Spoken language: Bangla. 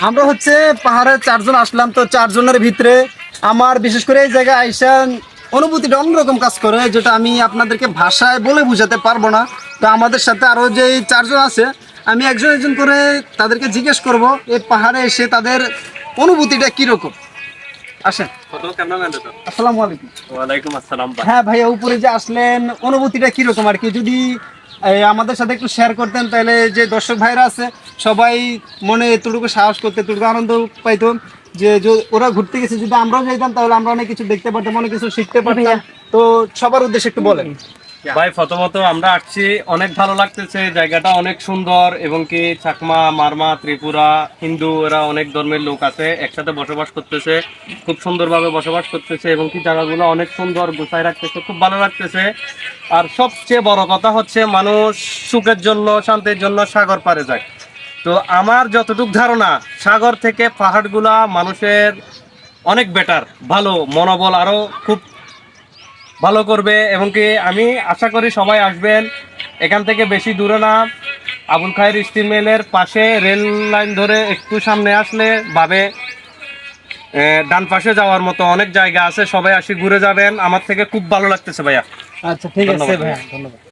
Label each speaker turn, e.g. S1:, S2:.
S1: আমরা হচ্ছে পাহাড়ে 4 জন আসলাম, তো 4 জনের ভিতরে আমার বিশেষ করে এই জায়গায় আইসা অনুভূতিটা অন্যরকম কাজ করে, যেটা আমি আপনাদেরকে ভাষায় বলে বোঝাতে পারবো না। তো আমাদের সাথে আরো যে 4 জন আছে, আমি একজন একজন করে তাদেরকে জিজ্ঞেস করব এই পাহাড়ে এসে তাদের অনুভূতিটা কিরকম। আসেন। আসসালামু আলাইকুম।
S2: ওয়ালাইকুম আসসালাম ভাই।
S1: হ্যাঁ ভাইয়া, উপরে যে আসলেন অনুভূতিটা কিরকম আর কি, যদি আমাদের সাথে একটু শেয়ার করতেন, তাহলে যে দর্শক ভাইরা আছে সবাই মনে এতটুকু সাহস করতে, এতটুকু আনন্দ পাইতো যে ওরা ঘুরতে গেছে, যদি আমরাও যাইতাম তাহলে আমরা অনেক কিছু দেখতে পারতাম, অনেক কিছু শিখতে পারতাম। তো সবার উদ্দেশ্যে একটু বলেন
S2: ভাই, প্রথমত আমরা আসছি, অনেক ভালো লাগতেছে, জায়গাটা অনেক সুন্দর এবং কি চাকমা, মারমা, ত্রিপুরা, হিন্দু, এরা অনেক ধর্মের লোক আছে, একসাথে বসবাস করতেছে, খুব সুন্দরভাবে বসবাস করতেছে এবং কি জায়গাগুলো অনেক সুন্দর গুছায় রাখতেছে, খুব ভালো লাগতেছে। আর সবচেয়ে বড় কথা হচ্ছে মানুষ সুখের জন্য, শান্তির জন্য সাগর পাড়ে যায়। তো আমার যতটুক ধারণা, সাগর থেকে পাহাড়গুলা মানুষের অনেক বেটার, ভালো মনোবল আরো খুব ভালো করবে এবং কি আমি আশা করি সবাই আসবেন। এখান থেকে বেশি দূরে না, আবুল খায়ের স্টিল মিলের পাশে রেল লাইন ধরে একটু সামনে আসলে ভাবে ডান পাশে যাওয়ার মতো অনেক জায়গা আছে, সবাই আসি ঘুরে যাবেন। আমার থেকে খুব ভালো লাগতেছে ভাইয়া।
S1: আচ্ছা ঠিক আছে ভাইয়া, ধন্যবাদ।